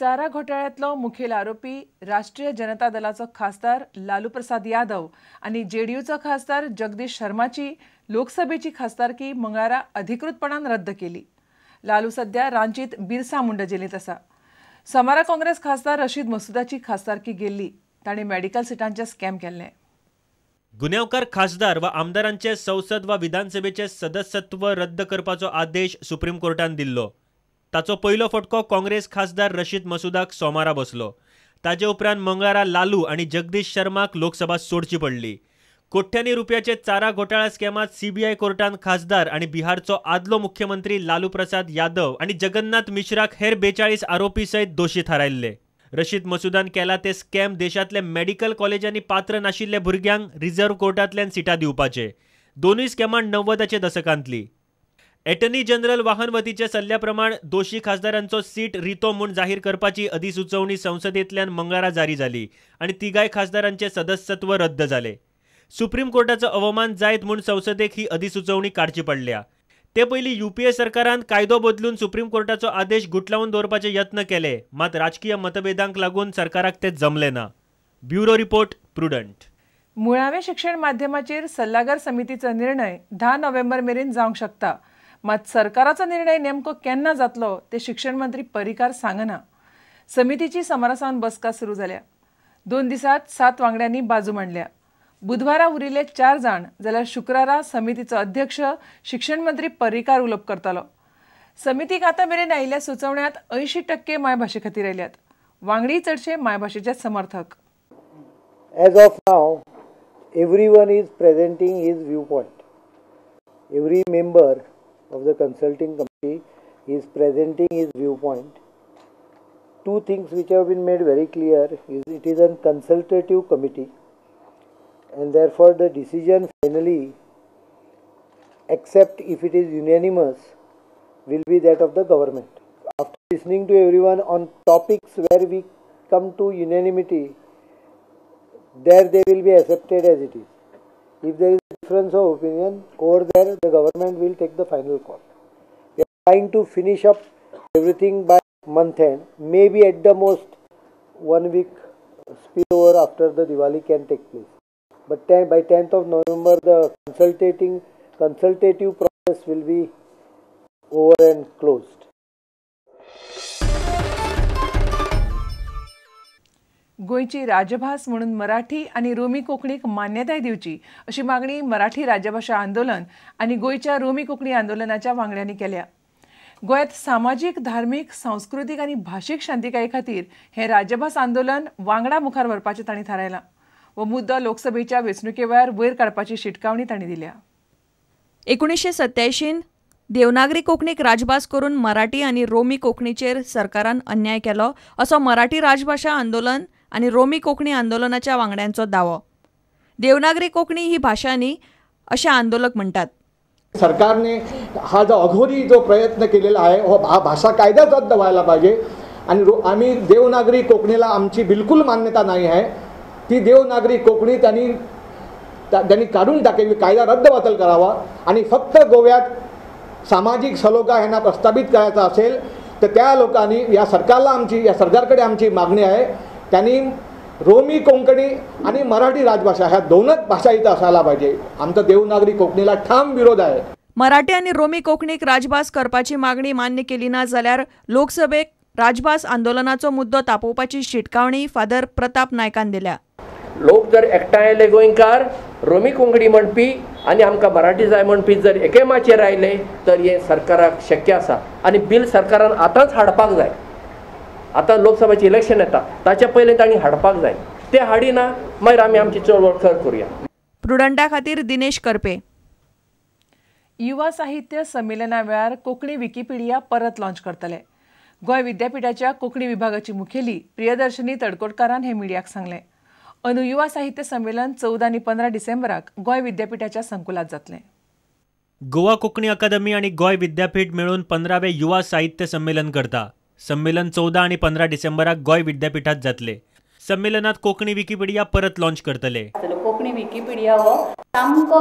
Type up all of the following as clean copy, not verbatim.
चारा घोटाळ्यातलो मुखेल आरोपी राष्ट्रीय जनता दलाचो खासदार लालू प्रसाद यादव आणि जेडीयूचो खासदार जगदीश शर्माची लोकसभेची खासदारकी मंगळारा अधिकृतपणान रद्द केली। लालू सध्या रांचीत बिरसा मुंडा जेलीत आसा। सोमारा काँग्रेस खासदार रशीद मसूदाची खासदारकी गेल्ली। ताणें मेडिकल सिटांचे स्कॅम केल्ले। गुन्यांवकार खासदार वा आमदारांचे संसद वा विधानसभेचे सदस्यत्व रद्द करपाचो आदेश सुप्रीम कोर्टान दिल्लो। ताचो पयलो फटको काँग्रेस खासदार रशीद मसूदाक सोमारा बसलो। ताजे उपरांत मंगळारा लालू आणि जगदीश शर्माक लोकसभा सोडची पडली। कोट्यांनी रुपयाचे चारा घोटाळा स्कॅमात सीबीआय कोर्टान खासदार आणि बिहारचो आदलो मुख्यमंत्री लालू प्रसाद यादव आणि जगन्नाथ मिश्राक हेर 42 आरोपी सयत दोशी थारायल्ले। रशीद मसूदान केला ते स्कॅम देशातले मेडिकल कॉलेजांनी पात्र नाशिल्ले भुरग्यांक रिझर्व्ह कोर्टांतल्यान सिटां दिवपाचे। दोनूय स्कॅमां 90च्या दशकांतली। एटर्नी जनरल वाहनवतीच्या सल्ल्या प्रमाण दोशी खासदारांचो सीट रितो म्हूण जाहीर करपाची अधिसुचोवणी संसदेंतल्यान मंगळारा जारी जाली आणि तिगाय खासदारांचे सदस्यत्व रद्द जाले। सुप्रीम कोर्टाचो अवमान जायत म्हूण संसदेक ही अधिसुचोवणी काडची पडल्या। ते पयलीं यूपीए सरकारान कायदो बदलून सुप्रीम कोर्टाचो आदेश गुटलावन दवरपाचे यत्न केले, मात राजकीय मतभेदांक लागून सरकाराक ते जमले ना। Bureau report, prudent. मुळावे शिक्षण माध्यमाचेर सल्लागार समितीचो निर्णय 10 नोव्हेंबर मेरेन जावंक शकता, मात सरकाराचो निर्णय नेमको केन्ना जातलो ते शिक्षण मंत्री परिकार सांगना। समितीची सोमारासावन बसका सुरू जाल्या। 2 दिसांत 7 वांगड्यांनी बाजू मांडल्या। बुधवारा उरिल्ले 4 जाण जाल्यार शुक्रारा समितीचो अध्यक्ष शिक्षण मंत्री परिकार उलोवप करतलो। समितीक आतां मेरेन आयिल्ल्या सुचोवण्यांत 80% मायभाशे खातीर आयल्यात। वांगडी चडशे मायभाशेचे समर्थक। As of now, everyone is presenting his viewpoint. Every member of the consulting committee is presenting his viewpoint. Two things which have been made very clear is it is a consultative committee, and therefore the decision finally, except if it is unanimous, will be that of the government. After listening to everyone on topics where we come to unanimity, there they will be accepted as it is. If there is a difference of opinion, over there the government will take the final call. We are trying to finish up everything by month end. Maybe at the most 1 week spillover after the Diwali can take place. But by 10th of November the consultative process will be over and closed. गोयची राजभास म्हणून मराठी आणि Romney कोंकणीक मान्यताय दिवची अशी मागणी मराठी राज्यभाषा आंदोलन आणि गोयच्या रोमी कोंकणी आंदोलनाच्या वांगड्यांनी केल्या। गोंयांत सामाजीक, धार्मीक, सांस्कृतीक आणि भाशीक शांतिकाये खातीर हे राज्यभास आंदोलन वांगडा मुखार व्हरपाचें तांणी थारायलां। हो मुद्दो लोकसभेच्या वेंचणुके वेळार वयर काडपाची शिटकावणी तांणी दिल्या। 1987 देवनागरी कोंकणीक राजभास करून मराठी आणि रोमी कोंकणीचेर सरकारान अन्याय केलो असो मराठी राजभाषा आंदोलन आणि रोमी कोंकणी आंदोलनाच्या वांगड्यांचो दावो। देवनागरी कोंकणी ही भाषा न्ही असे आंदोलक म्हणतात। सरकारने हा जो अघोरी जो प्रयत्न केलेला आहे हा भाषा कायद्यात रद्द व्हायला पाहिजे आणि आम्ही देवनागरी कोंकणीला आमची बिलकुल मान्यता नाही आहे। ती देवनागरी कोंकणी त्यांनी काढून टाकावी, कायदा रद्दबातल करावा आणि फक्त गोव्यात सामाजिक सलोखा यांना प्रस्थापित करायचा असेल तर त्या लोकांनी या सरकारकडे आमची मागणी आहे, त्यांनी रोमी कोंकणी आणि मराठी राजभाषा ह्या दोनच भाषा इथं असायला पाहिजे। आमचा देवनागरी कोंकणीला ठाम विरोध आहे। मराठी आणि रोमी कोंकणीक राजभास करपाची मागणी मान्य केली ना जाल्यार लोकसभेक राजभास आंदोलनाचो मुद्दो तापोवपाची शिटकावणी फादर प्रताप नायकान दिल्या। लोक जर एकठांय आयले गोंयकार रोमी कोंकणी म्हणपी आणि आमकां मराठी जाय म्हणपी जर एके माचयेर आयले तर हे सरकाराक शक्य आसा आणि बिल सरकारान आतांच हाडपाक जाय। आता लोकसभेचे इलेक्शन येता ताचे पयलीं तांणी हाडपाक जाय। ते हाडिना मागीर आमी आमची चळवळ खर करूया। प्रुडंटा खातीर दिनेश करपे। युवा साहित्य संमेलना वेळार कोंकणी विकिपीडिया परत लॉन्च करतले। गोंय विद्यापीठाच्या कोंकणी विभागाची मुखेली प्रियदर्शनी तडकोडकारान हे मिडियाक सांगलें। अंदू युवा साहित्य संमेलन 14 आणि 15 डिसेंबराक गोंय विद्यापीठाच्या संकुलात जातलें। गोवा कोंकणी अकादमी आणि गोंय विद्यापीठ मेळून 15वें युवा साहित्य संमेलन करता। संमेलन 14 आणि 15 डिसेंबराक गोंय विद्यापीठात जातले। संमेलनात कोंकणी विकिपीडिया परत लॉन्च करतले। कोंकणी विकिपीडिया हो सामको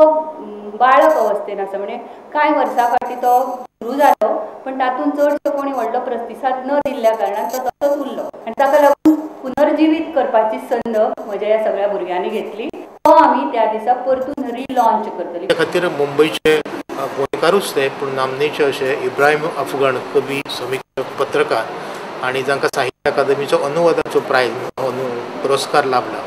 बाळक अवस्थेन आसा, म्हणजे कांय वर्सां फाटीं तो सुरू जालो पण तातूंत चडसो कोणी व्हडलो प्रतिसाद न दिल्ल्या कारणान तो तसोच उरलो। आनी ताका लागून पुनर्जीवीत करपाची संद म्हज्या ह्या सगळ्या भुरग्यांनी घेतली. तो आमी त्या दिसा परतून रिलॉन्च करतली. त्या खातीर मुंबयचे गोंयकारूच ते पूण नामनेचे अशे इब्राहिम अफगण कवी समीक्षक पत्रकार आणि जांकां साहित्य अकादमीचो अनुवादाचो प्रायज पुरस्कार लाभला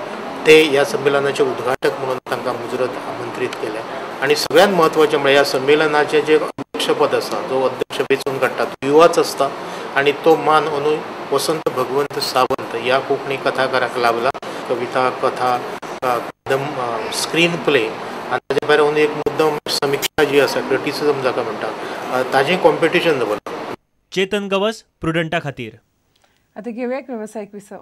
ते ह्या संमेलनाचे उद्घाटक म्हणून तांकां मुजरत आमंत्रीत केले. आणि सगळ्यात म्हत्वाचें म्हळ्यार ह्या संमेलनाचे जे अध्यक्षपद आसा जो अध्यक्ष वेंचून काडटा तो युवाच आसता आणि तो मान अंदू वसंत भगवंत सावंत ह्या कोंकणी कथाकाराक लाभला. कविता, कथा, स्क्रीन प्ले आनी ताचे भायर अंदू एक मुद्दम समीक्षा जी आसा क्रिटिसिजम जाका म्हणटा ताजें कॉम्पिटिशन दवरलां. चेतन गवस, प्रुडंटा खातीर. आता घेऊया एक व्यावसायिक विसव.